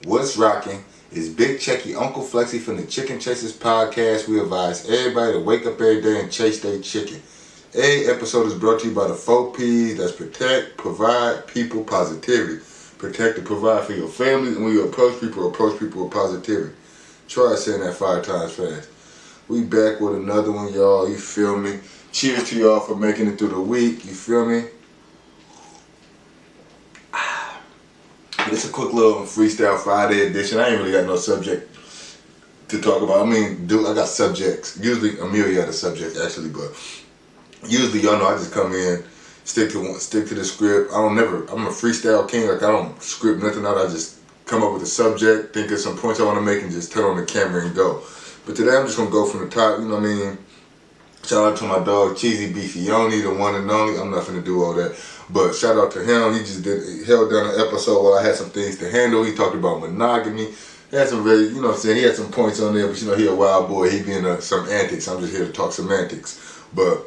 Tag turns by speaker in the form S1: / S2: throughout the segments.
S1: What's rocking is Big Checky, Uncle Flexy from the Chicken Chasers podcast. We advise everybody to wake up every day and chase their chicken. Every episode is brought to you by the 4 P's. That's protect, provide, people, positivity. Protect and provide for your family, and when you approach people with positivity. Try saying that 5 times fast. We back with another one, y'all. You feel me? Cheers to y'all for making it through the week. You feel me? It's a quick little Freestyle Friday edition. I ain't really got no subject to talk about. I mean, I got subjects. Usually, Amelia got a subject actually, but usually y'all know I just come in, stick to the script. I'm a freestyle king. Like I don't script nothing out. I just come up with a subject, think of some points I want to make, and just turn on the camera and go. But today I'm just gonna go from the top. You know what I mean? Shout out to my dog Cheesy Beefioni, the one and only. I'm not gonna do all that. But shout out to him. He held down an episode while I had some things to handle. He talked about monogamy. He had some very, you know what I'm saying, he had some points on there, but you know, he a wild boy. He being some antics. I'm just here to talk semantics. But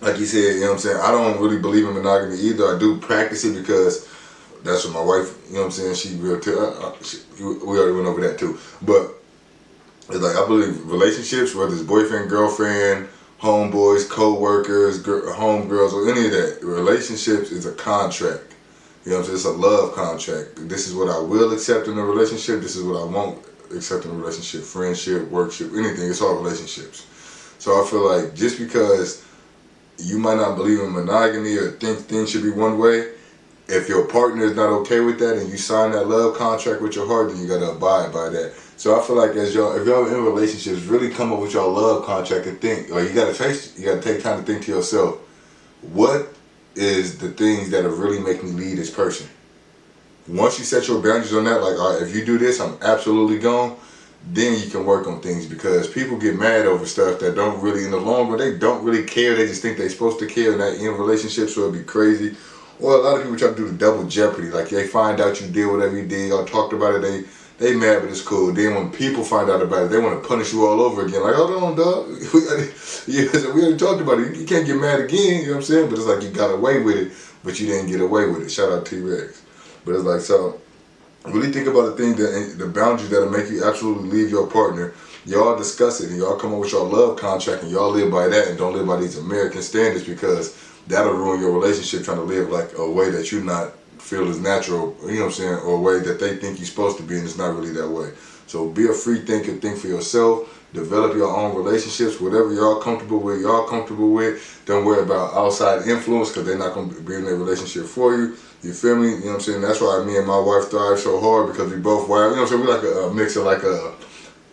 S1: like he said, you know what I'm saying, I don't really believe in monogamy either. I do practice it because that's what my wife, you know what I'm saying, she real we already went over that too. But it's like, I believe relationships, whether it's boyfriend, girlfriend, homeboys, co-workers, homegirls, or any of that, relationships is a contract. You know what I'm saying? It's a love contract. This is what I will accept in a relationship. This is what I won't accept in a relationship. Friendship, workship, anything. It's all relationships. So I feel like just because you might not believe in monogamy or think things should be one way, if your partner is not okay with that and you sign that love contract with your heart, then you gotta abide by that. So I feel like if y'all in relationships, really come up with your love contract and think, or you gotta take time to think to yourself, what is the things that are really making me lead this person? Once you set your boundaries on that, like, all right, if you do this, I'm absolutely gone, then you can work on things, because people get mad over stuff that don't really, in the long run, they don't really care. They just think they're supposed to care, and that in relationships, so it'd be crazy. Or a lot of people try to do the double jeopardy. Like, they find out you did whatever you did, y'all talked about it, they mad, but it's cool. Then when people find out about it, they want to punish you all over again. Like, hold on, dog. We already talked about it. You can't get mad again, you know what I'm saying? But it's like you got away with it, but you didn't get away with it. Shout out T-Rex. But it's like, so, really think about the thing, the boundaries that'll make you absolutely leave your partner. Y'all discuss it, and y'all come up with your love contract, and y'all live by that, and don't live by these American standards, because that'll ruin your relationship, trying to live like a way that you not feel is natural, you know what I'm saying, or a way that they think you're supposed to be, and it's not really that way. So be a free thinker, think for yourself, develop your own relationships, whatever y'all comfortable with, Don't worry about outside influence, because they're not going to be in their relationship for you. You feel me? You know what I'm saying? That's why me and my wife thrive so hard, because we both wild. You know what I'm saying? We're like a mix of like a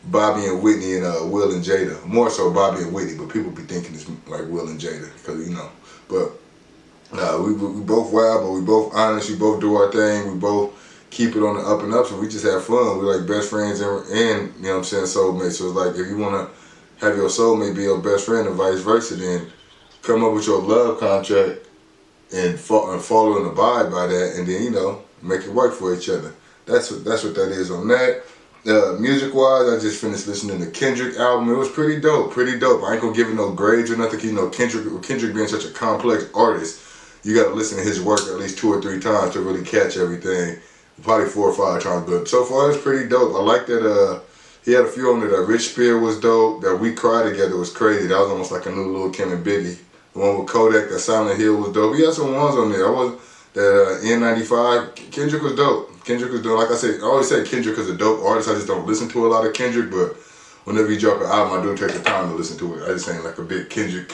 S1: Bobby and Whitney and Will and Jada. More so Bobby and Whitney, but people be thinking it's like Will and Jada, because you know. But we both wild, but we both honest. We both do our thing. We both keep it on the up and up, so we just have fun. We're like best friends and you know what I'm saying, soulmates. So it's like, if you want to have your soulmate be your best friend and vice versa, then come up with your love contract and follow and abide by that, and then, you know, make it work for each other. That's what that is on that. Music wise, I just finished listening to Kendrick album. It was pretty dope. I ain't gonna give it no grades or nothing. You know, Kendrick being such a complex artist, you gotta listen to his work at least 2 or 3 times to really catch everything. Probably 4 or 5 times, but so far it's pretty dope. I like that. He had a few on there. That Rich Spear was dope. That We Cry Together was crazy. That was almost like a new Lil' Kim and Biggie. The one with Kodak, that Silent Hill was dope. He had some ones on there. That N95. Kendrick was dope. Like I said, I always say Kendrick is a dope artist. I just don't listen to a lot of Kendrick, but whenever he drop an album, I do take the time to listen to it. I just ain't like a big Kendrick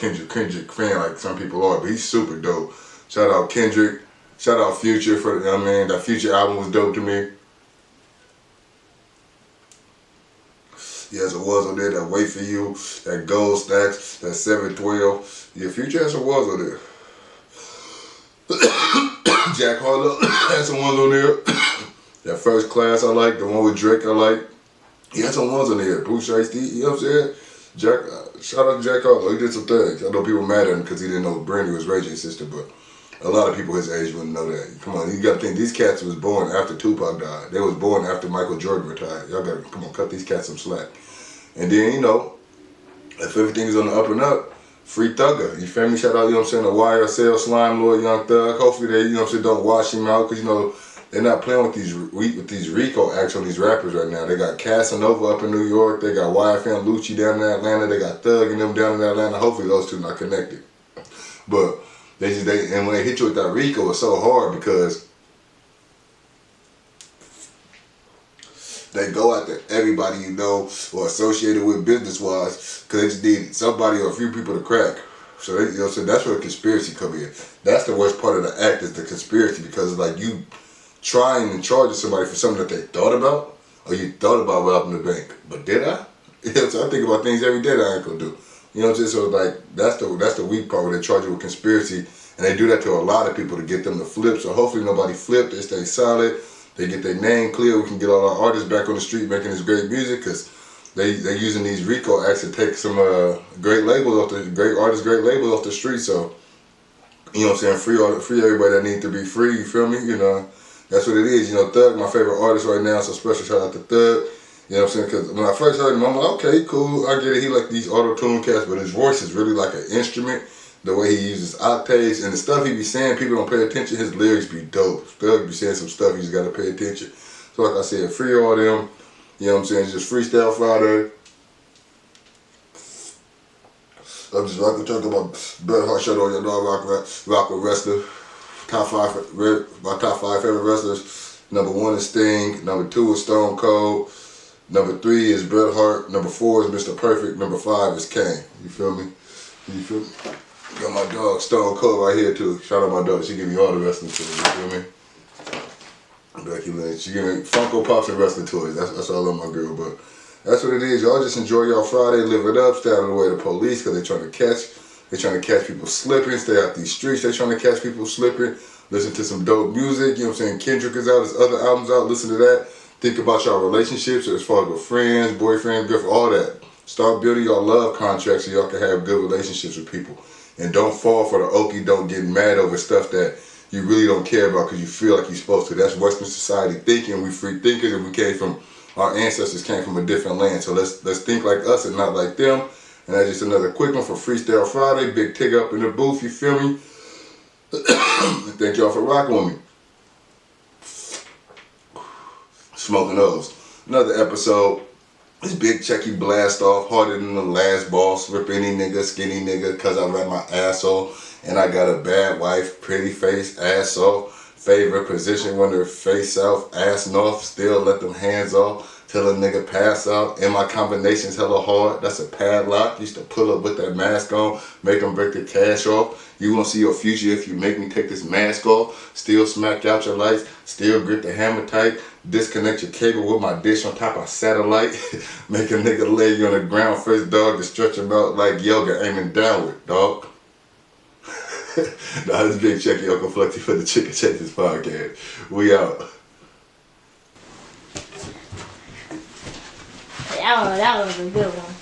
S1: fan like some people are, but he's super dope. Shout out Kendrick. Shout out Future for, you know what I mean, that Future album was dope to me. He has awards on there, that Wait For You, that Gold Stacks, that 712. Yeah, Future has some awards on there. Jack Harlow had some ones on there. That First Class I like, the one with Drake I like. He had some ones on there. Bruce Shiesty, you know what I'm saying? Shout out to Jack Harlow, he did some things. I know people mad at him because he didn't know Brandy was Ray J's sister, but a lot of people his age wouldn't know that. Come on, you gotta think, these cats was born after Tupac died. They was born after Michael Jordan retired. Y'all gotta, come on, cut these cats some slack. And then, you know, if everything is on the up and up, Free Thugger, you feel me? Shout out, you know what I'm saying, the YSL Slime Lord Young Thug. Hopefully they, you know what I'm saying, don't wash him out, because, you know, they're not playing with these RICO acts on these rappers right now. They got Casanova up in New York. They got YFN Lucci down in Atlanta. They got Thug and them down in Atlanta. Hopefully those two not connected. But and when they hit you with that RICO, it's so hard because they go after everybody you know or associated with business-wise because they just need somebody or a few people to crack. So so that's where the conspiracy come in. That's the worst part of the act is the conspiracy because it's like you trying and charging somebody for something that they thought about or you thought about robbing the bank. But did I? So I think about things every day that I ain't gonna do. You know what I'm saying? So like that's the weak part where they charge you with conspiracy and they do that to a lot of people to get them to flip. So hopefully nobody flipped. They stay solid. They get their name clear. We can get all our artists back on the street making this great music because they using these RICO acts to take some great labels off the great artists, great labels off the street. So you know what I'm saying? Free everybody that need to be free. You feel me? You know that's what it is. You know Thug, my favorite artist right now. So special shout out to Thug. You know what I'm saying? Because when I first heard him, I'm like, okay, cool. I get it. He like these auto-tune cats, but his voice is really like an instrument. The way he uses octaves and the stuff he be saying, people don't pay attention. His lyrics be dope. Thug be saying some stuff, you just gotta pay attention. So like I said, free all them. You know what I'm saying? It's just Freestyle Friday. I'm just rocking, talking about Bret Hart show on your dog rock with wrestler. My top five favorite wrestlers. Number 1 is Sting. Number 2 is Stone Cold. Number 3 is Bret Hart. Number 4 is Mr. Perfect. Number 5 is Kane. You feel me? You feel me? Got my dog Stone Cold right here too. Shout out my dog. She give me all the wrestling toys. You feel me? Becky Lynch. She give me Funko Pops and wrestling toys. That's all I love my girl. But that's what it is. Y'all just enjoy y'all Friday. Live it up. Stay out of the way of the police because they trying to catch people slipping. Stay out these streets. They trying to catch people slipping. Listen to some dope music. You know what I'm saying? Kendrick is out. His other albums out. Listen to that. Think about y'all relationships as far as with friends, boyfriends, girlfriend, all that. Start building y'all love contracts so y'all can have good relationships with people. And don't fall for the okie doke getting mad over stuff that you really don't care about because you feel like you're supposed to. That's Western society thinking. We free thinkers and our ancestors came from a different land. So let's think like us and not like them. And that's just another quick one for Freestyle Friday. Big Tig up in the booth, you feel me? Thank y'all for rocking with me. Smoking those. Another episode. This big Checky blast off, harder than the last boss. Rip any nigga, skinny nigga, cause I ran my ass off. And I got a bad wife, pretty face, ass off. Favorite position when her face south, ass north. Still let them hands off till a nigga pass out. And my combinations hella hard, that's a padlock. Used to pull up with that mask on, make them break the cash off. You won't see your future if you make me take this mask off. Still smack out your lights, still grip the hammer tight. Disconnect your cable with my dish on top of satellite. Make a nigga lay you on the ground first, dog, to stretch him out like yoga, aiming downward, dog. Nah, this Big Checky, Uncle Fluxy for the Chicken Checkers podcast. We out.
S2: That was a good one.